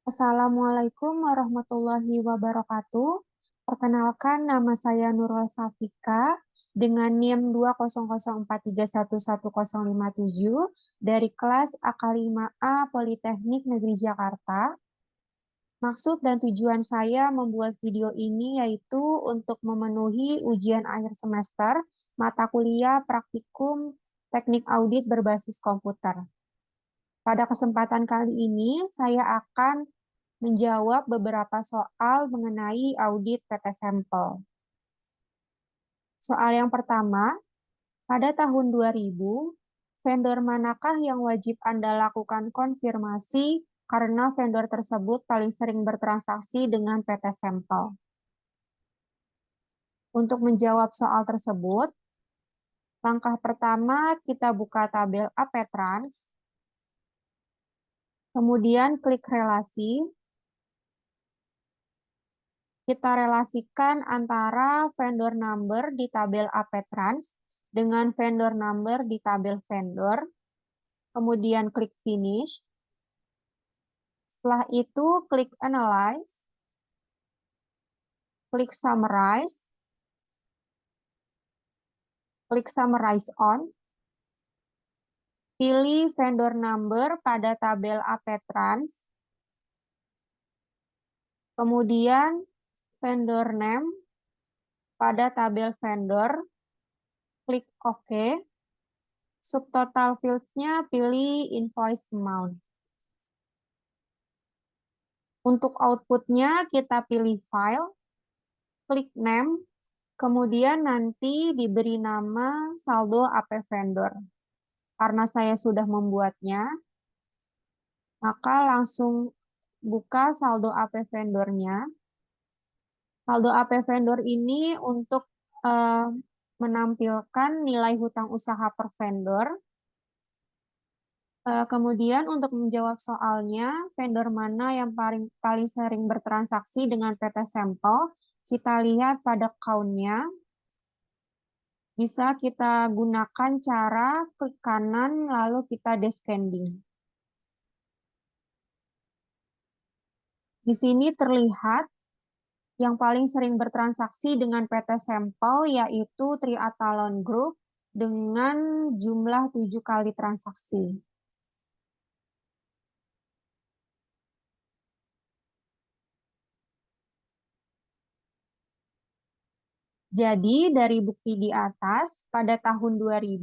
Assalamualaikum warahmatullahi wabarakatuh. Perkenalkan, nama saya Nurul Safika dengan NIM 20043111057 dari kelas AK5A Politeknik Negeri Jakarta. Maksud dan tujuan saya membuat video ini yaitu untuk memenuhi ujian akhir semester mata kuliah praktikum teknik audit berbasis komputer. Pada kesempatan kali ini, saya akan menjawab beberapa soal mengenai audit PT Sampel. Soal yang pertama, pada tahun 2000, vendor manakah yang wajib Anda lakukan konfirmasi karena vendor tersebut paling sering bertransaksi dengan PT Sampel? Untuk menjawab soal tersebut, langkah pertama kita buka tabel APtrans, kemudian klik relasi. Kita relasikan antara vendor number di tabel APtrans dengan vendor number di tabel vendor, kemudian klik finish. Setelah itu klik analyze, klik summarize on, pilih vendor number pada tabel APtrans, kemudian vendor name pada tabel vendor, klik OK. Subtotal fields-nya pilih invoice amount. Untuk output-nya kita pilih file, klik name, kemudian nanti diberi nama saldo AP vendor. Karena saya sudah membuatnya, maka langsung buka saldo AP vendornya. Saldo AP vendor ini untuk menampilkan nilai hutang usaha per vendor. Kemudian untuk menjawab soalnya, vendor mana yang paling sering bertransaksi dengan PT Sampel, kita lihat pada count-nya. Bisa kita gunakan cara klik kanan lalu kita descending. Di sini terlihat yang paling sering bertransaksi dengan PT Sampel yaitu Triathlon Group dengan jumlah 7 kali transaksi. Jadi, dari bukti di atas, pada tahun 2000,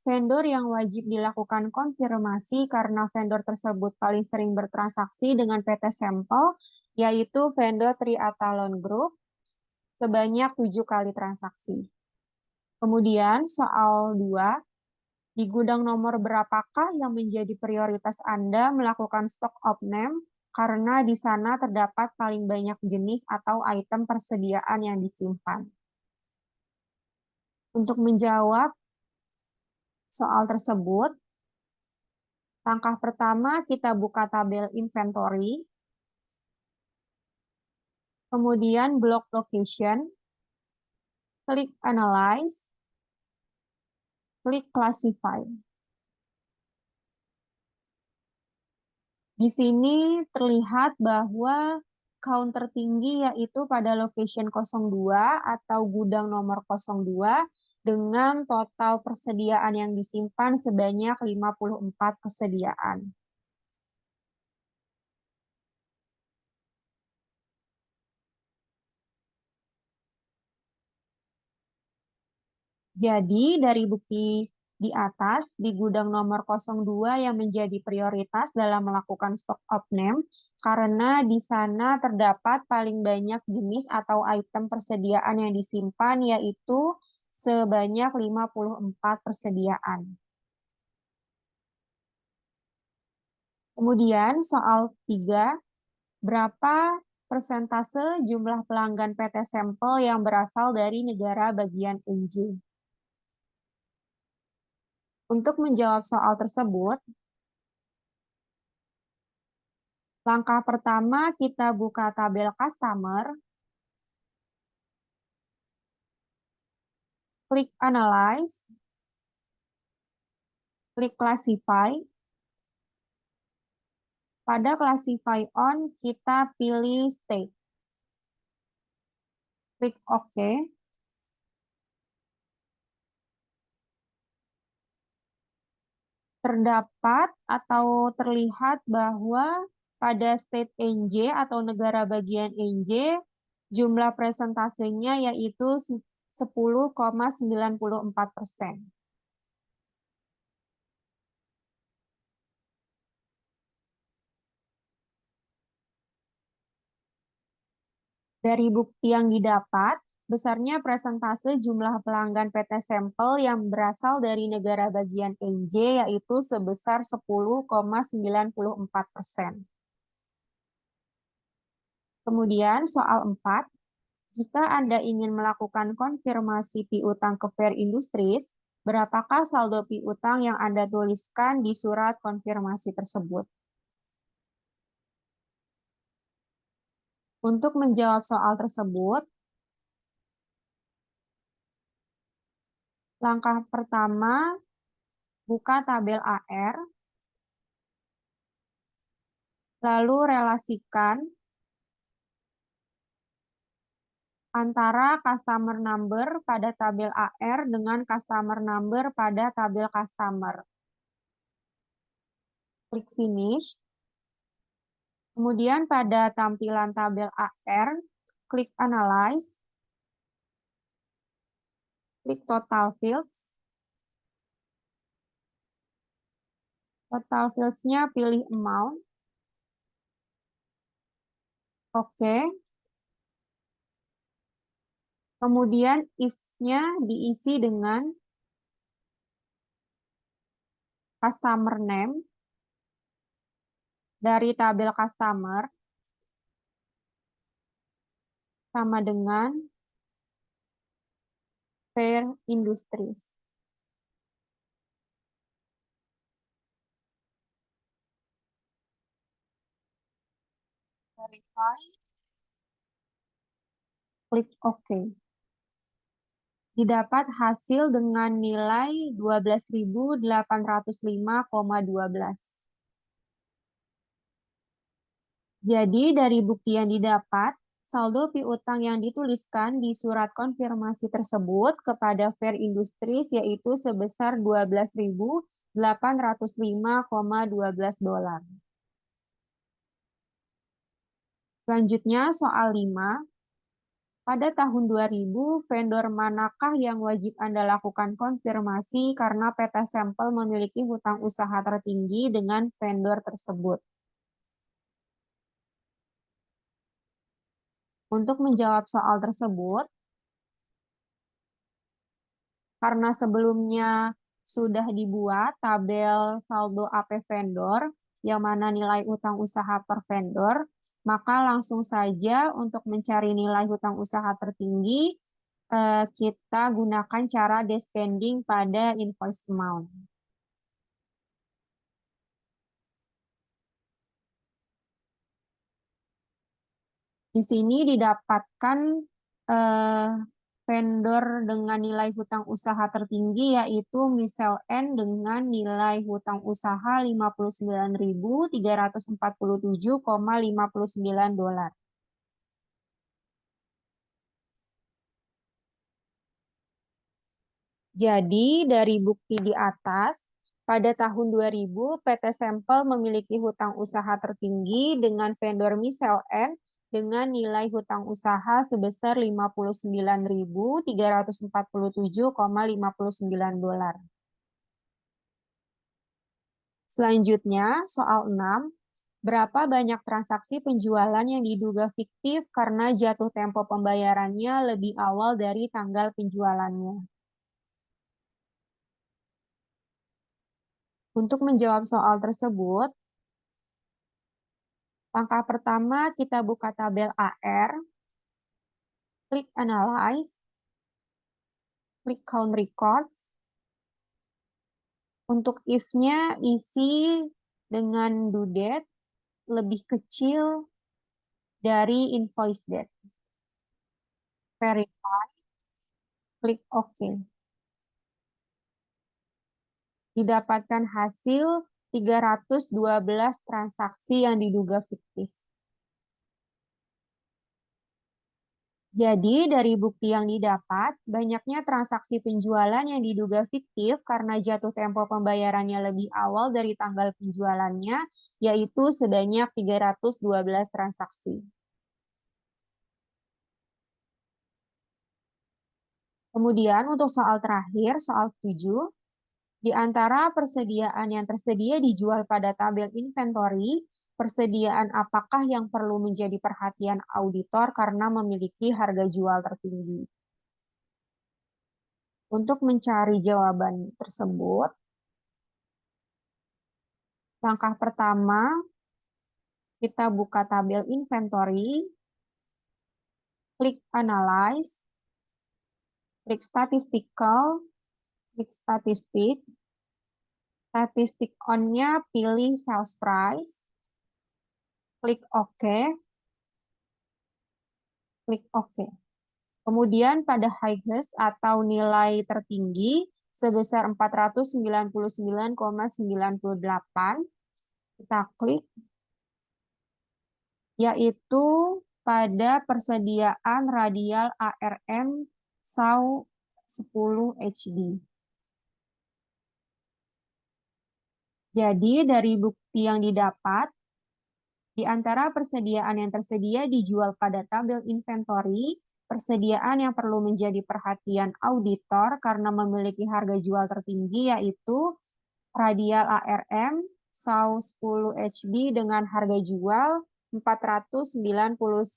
vendor yang wajib dilakukan konfirmasi karena vendor tersebut paling sering bertransaksi dengan PT Sampel, yaitu vendor Triathlon Group, sebanyak 7 kali transaksi. Kemudian, soal 2, di gudang nomor berapakah yang menjadi prioritas Anda melakukan stock of name karena di sana terdapat paling banyak jenis atau item persediaan yang disimpan? Untuk menjawab soal tersebut, langkah pertama kita buka tabel inventory, kemudian block location, klik analyze, klik classify. Di sini terlihat bahwa count tertinggi yaitu pada location 02 atau gudang nomor 02 dengan total persediaan yang disimpan sebanyak 54 persediaan. Jadi dari bukti di atas, di gudang nomor 02 yang menjadi prioritas dalam melakukan stock of name, karena di sana terdapat paling banyak jenis atau item persediaan yang disimpan, yaitu sebanyak 54 persediaan. Kemudian soal 3, berapa persentase jumlah pelanggan PT Sampel yang berasal dari negara bagian NJ? Untuk menjawab soal tersebut, langkah pertama kita buka tabel customer, klik analyze, klik classify. Pada classify on, kita pilih state. Klik OK. Terdapat atau terlihat bahwa pada state NJ atau negara bagian NJ, jumlah presentasenya yaitu 10,94%. Dari bukti yang didapat, besarnya persentase jumlah pelanggan PT Sampel yang berasal dari negara bagian NJ yaitu sebesar 10,94%. Kemudian soal 4, jika Anda ingin melakukan konfirmasi piutang ke Fair Industries, berapakah saldo piutang yang Anda tuliskan di surat konfirmasi tersebut? Untuk menjawab soal tersebut, langkah pertama, buka tabel AR, lalu relasikan antara customer number pada tabel AR dengan customer number pada tabel customer. Klik finish. Kemudian pada tampilan tabel AR, klik analyze, klik total fields. Total fields-nya pilih amount. Oke. Kemudian if-nya diisi dengan customer name dari tabel customer sama dengan Fair Industries. Verify. Klik OK. Didapat hasil dengan nilai 12.805,12. Jadi dari bukti yang didapat, saldo piutang yang dituliskan di surat konfirmasi tersebut kepada Fair Industries yaitu sebesar 12.805,12 dolar. Selanjutnya soal 5. Pada tahun 2000, vendor manakah yang wajib Anda lakukan konfirmasi karena PT Sampel memiliki hutang usaha tertinggi dengan vendor tersebut? Untuk menjawab soal tersebut, karena sebelumnya sudah dibuat tabel saldo AP vendor, yang mana nilai hutang usaha per vendor, maka langsung saja untuk mencari nilai hutang usaha tertinggi, kita gunakan cara descending pada invoice amount. Di sini didapatkan vendor dengan nilai hutang usaha tertinggi yaitu Michelle N dengan nilai hutang usaha 59.347,59 dolar. Jadi dari bukti di atas, pada tahun 2000 PT Sampel memiliki hutang usaha tertinggi dengan vendor Michelle N dengan nilai hutang usaha sebesar 59.347,59 dolar. Selanjutnya, soal 6. Berapa banyak transaksi penjualan yang diduga fiktif karena jatuh tempo pembayarannya lebih awal dari tanggal penjualannya? Untuk menjawab soal tersebut, langkah pertama kita buka tabel AR, klik Analyze, klik Count Records. Untuk if-nya isi dengan due date lebih kecil dari invoice date. Verify, klik OK. Didapatkan hasil 312 transaksi yang diduga fiktif. Jadi, dari bukti yang didapat, banyaknya transaksi penjualan yang diduga fiktif karena jatuh tempo pembayarannya lebih awal dari tanggal penjualannya, yaitu sebanyak 312 transaksi. Kemudian, untuk soal terakhir, soal 7, di antara persediaan yang tersedia dijual pada tabel inventory, persediaan apakah yang perlu menjadi perhatian auditor karena memiliki harga jual tertinggi? Untuk mencari jawaban tersebut, langkah pertama, kita buka tabel inventory, klik Analyze, klik Statistical, klik Statistik, statistik on-nya pilih Sales Price, klik OK, klik OK. Kemudian pada highest atau nilai tertinggi sebesar 499,98, kita klik, yaitu pada persediaan radial ARM SAW 10 HD. Jadi dari bukti yang didapat, di antara persediaan yang tersedia dijual pada tabel inventory, persediaan yang perlu menjadi perhatian auditor karena memiliki harga jual tertinggi yaitu radial ARM SAW 10 HD dengan harga jual $499,98.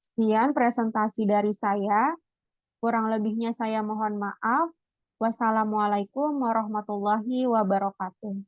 Sekian presentasi dari saya. Kurang lebihnya saya mohon maaf. Wassalamualaikum warahmatullahi wabarakatuh.